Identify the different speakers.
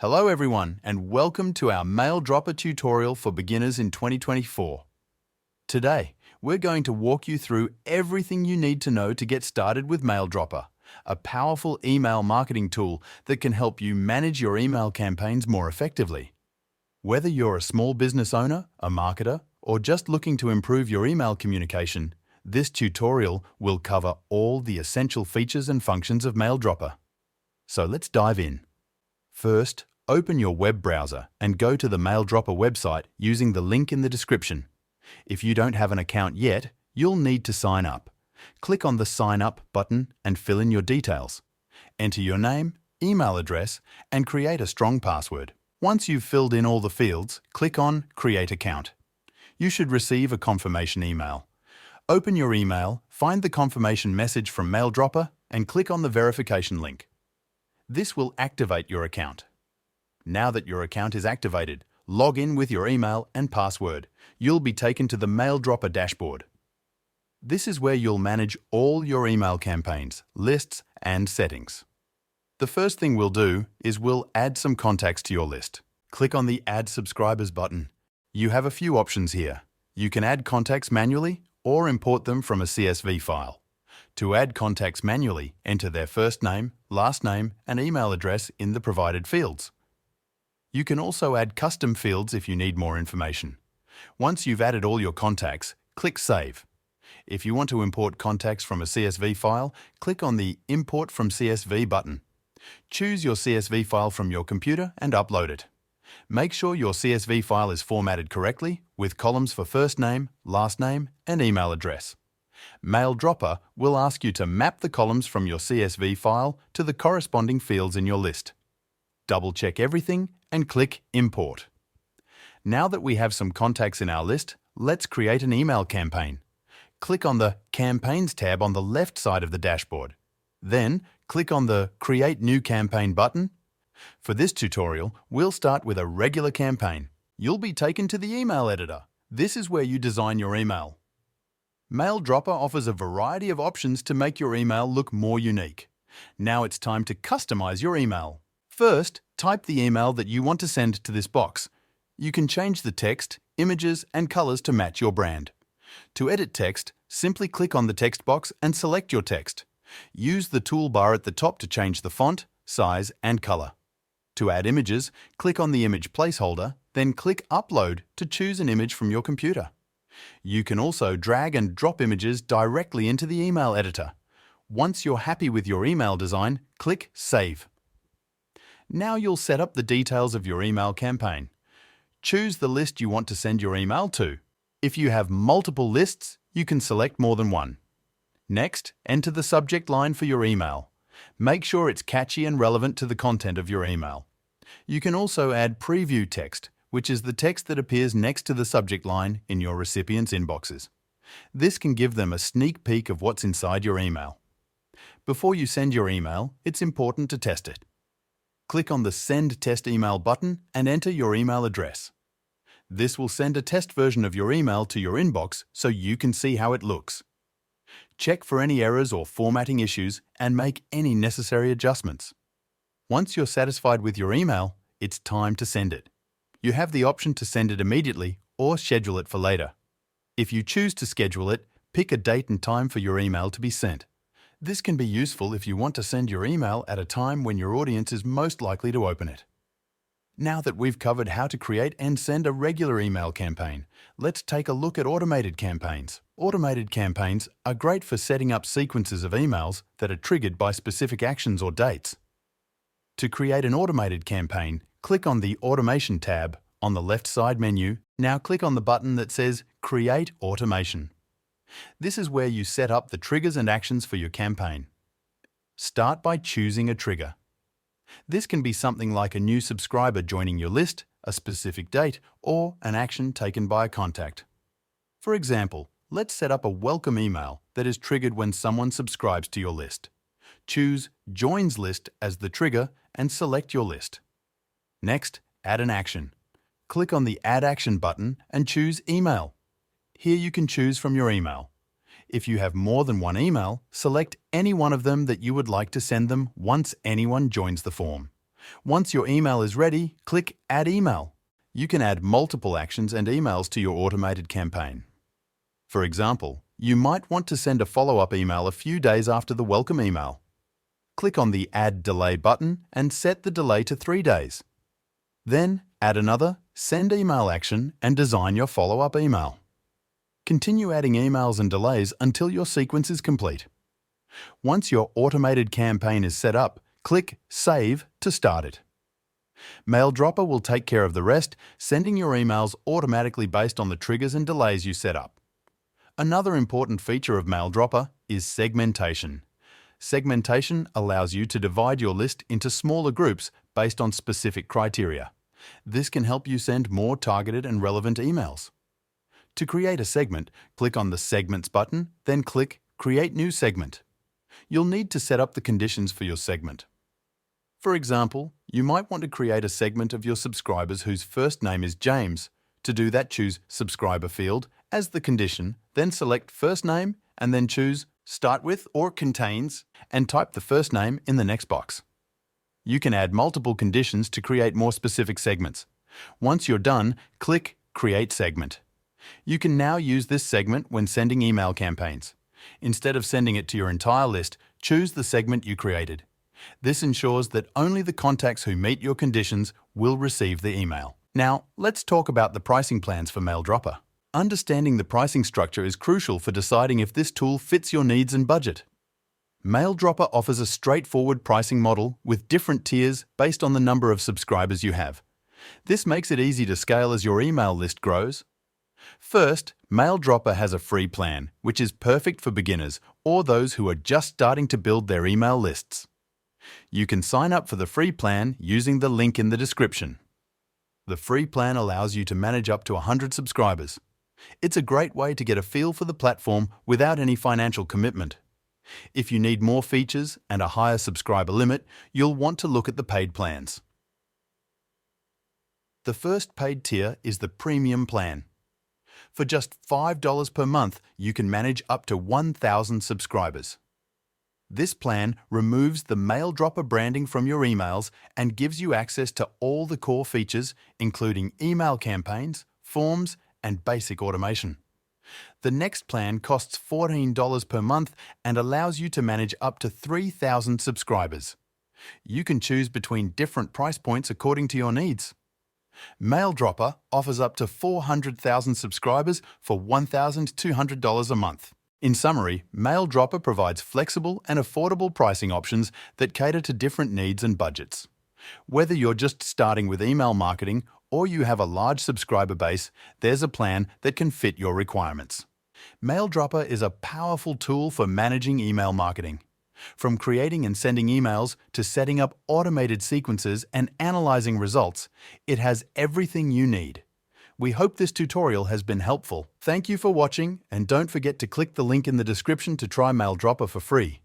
Speaker 1: Hello everyone and welcome to our Maildroppa tutorial for beginners in 2024. Today, we're going to walk you through everything you need to know to get started with Maildroppa, a powerful email marketing tool that can help you manage your email campaigns more effectively. Whether you're a small business owner, a marketer, or just looking to improve your email communication, this tutorial will cover all the essential features and functions of Maildroppa. So let's dive in. First, open your web browser and go to the Maildroppa website using the link in the description. If you don't have an account yet, you'll need to sign up. Click on the Sign Up button and fill in your details. Enter your name, email address, and create a strong password. Once you've filled in all the fields, click on Create Account. You should receive a confirmation email. Open your email, find the confirmation message from Maildroppa, and click on the verification link. This will activate your account. Now that your account is activated, log in with your email and password. You'll be taken to the Maildroppa dashboard. This is where you'll manage all your email campaigns, lists, and settings. The first thing we'll do is we'll add some contacts to your list. Click on the Add Subscribers button. You have a few options here. You can add contacts manually or import them from a CSV file. To add contacts manually, enter their first name, last name, and email address in the provided fields. You can also add custom fields if you need more information. Once you've added all your contacts, click Save. If you want to import contacts from a CSV file, click on the Import from CSV button. Choose your CSV file from your computer and upload it. Make sure your CSV file is formatted correctly with columns for first name, last name, and email address. Maildroppa will ask you to map the columns from your CSV file to the corresponding fields in your list. Double-check everything and click Import. Now that we have some contacts in our list, let's create an email campaign. Click on the Campaigns tab on the left side of the dashboard. Then, click on the Create New Campaign button. For this tutorial, we'll start with a regular campaign. You'll be taken to the email editor. This is where you design your email. Maildroppa offers a variety of options to make your email look more unique. Now it's time to customize your email. First, type the email that you want to send to this box. You can change the text, images, and colors to match your brand. To edit text, simply click on the text box and select your text. Use the toolbar at the top to change the font, size, and color. To add images, click on the image placeholder, then click Upload to choose an image from your computer. You can also drag and drop images directly into the email editor. Once you're happy with your email design, click Save. Now you'll set up the details of your email campaign. Choose the list you want to send your email to. If you have multiple lists, you can select more than one. Next, enter the subject line for your email. Make sure it's catchy and relevant to the content of your email. You can also add preview text, which is the text that appears next to the subject line in your recipients' inboxes. This can give them a sneak peek of what's inside your email. Before you send your email, it's important to test it. Click on the Send Test Email button and enter your email address. This will send a test version of your email to your inbox so you can see how it looks. Check for any errors or formatting issues and make any necessary adjustments. Once you're satisfied with your email, it's time to send it. You have the option to send it immediately or schedule it for later. If you choose to schedule it, pick a date and time for your email to be sent. This can be useful if you want to send your email at a time when your audience is most likely to open it. Now that we've covered how to create and send a regular email campaign, let's take a look at automated campaigns. Automated campaigns are great for setting up sequences of emails that are triggered by specific actions or dates. To create an automated campaign, click on the Automation tab on the left side menu. Now click on the button that says Create Automation. This is where you set up the triggers and actions for your campaign. Start by choosing a trigger. This can be something like a new subscriber joining your list, a specific date, or an action taken by a contact. For example, let's set up a welcome email that is triggered when someone subscribes to your list. Choose Joins List as the trigger and select your list. Next, add an action. Click on the Add Action button and choose Email. Here you can choose from your email. If you have more than one email, select any one of them that you would like to send them once anyone joins the form. Once your email is ready, click Add Email. You can add multiple actions and emails to your automated campaign. For example, you might want to send a follow-up email a few days after the welcome email. Click on the Add Delay button and set the delay to 3 days. Then, add another Send Email action and design your follow-up email. Continue adding emails and delays until your sequence is complete. Once your automated campaign is set up, click Save to start it. Maildroppa will take care of the rest, sending your emails automatically based on the triggers and delays you set up. Another important feature of Maildroppa is segmentation. Segmentation allows you to divide your list into smaller groups based on specific criteria. This can help you send more targeted and relevant emails. To create a segment, click on the Segments button, then click Create New Segment. You'll need to set up the conditions for your segment. For example, you might want to create a segment of your subscribers whose first name is James. To do that, choose Subscriber field as the condition, then select First Name and then choose Start With or Contains and type the first name in the next box. You can add multiple conditions to create more specific segments. Once you're done, click Create Segment. You can now use this segment when sending email campaigns. Instead of sending it to your entire list, choose the segment you created. This ensures that only the contacts who meet your conditions will receive the email. Now, let's talk about the pricing plans for Maildroppa. Understanding the pricing structure is crucial for deciding if this tool fits your needs and budget. Maildroppa offers a straightforward pricing model with different tiers based on the number of subscribers you have. This makes it easy to scale as your email list grows. First, Maildroppa has a free plan, which is perfect for beginners or those who are just starting to build their email lists. You can sign up for the free plan using the link in the description. The free plan allows you to manage up to 100 subscribers. It's a great way to get a feel for the platform without any financial commitment. If you need more features and a higher subscriber limit, you'll want to look at the paid plans. The first paid tier is the Premium plan. For just $5 per month, you can manage up to 1,000 subscribers. This plan removes the Maildroppa branding from your emails and gives you access to all the core features, including email campaigns, forms, and basic automation. The next plan costs $14 per month and allows you to manage up to 3,000 subscribers. You can choose between different price points according to your needs. Maildroppa offers up to 400,000 subscribers for $1,200 a month. In summary, Maildroppa provides flexible and affordable pricing options that cater to different needs and budgets. Whether you're just starting with email marketing or you have a large subscriber base, there's a plan that can fit your requirements. Maildroppa is a powerful tool for managing email marketing. From creating and sending emails to setting up automated sequences and analyzing results, it has everything you need. We hope this tutorial has been helpful. Thank you for watching, and don't forget to click the link in the description to try Maildroppa for free.